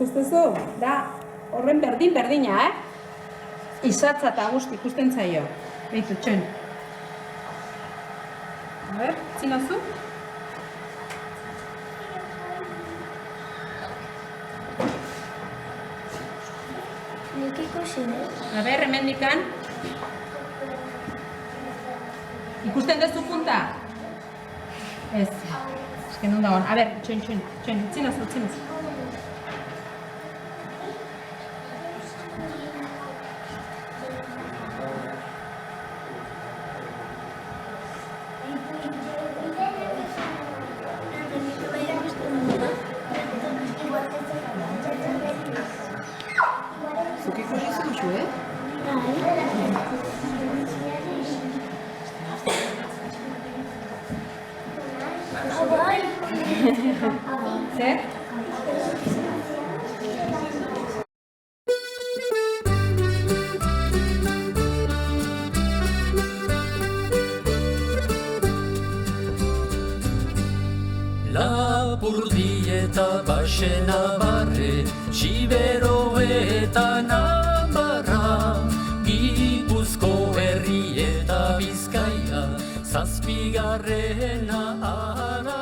Ikustezu, da horren berdina, Izatza eta guzti ikusten zaio. Beitu, txen. A ber, zinazu? Nik ikusi, A ber, hemendikan. Ikusten duzu punta? Ez. Esken non dagoen. A ber, txen, zinazu. Zuk ikusi zuzu, Zer? Lapurdi eta Baxena barre, Txibero eta Navarra, Gipuzko herri eta Bizkaia, Zazpigarrena ara.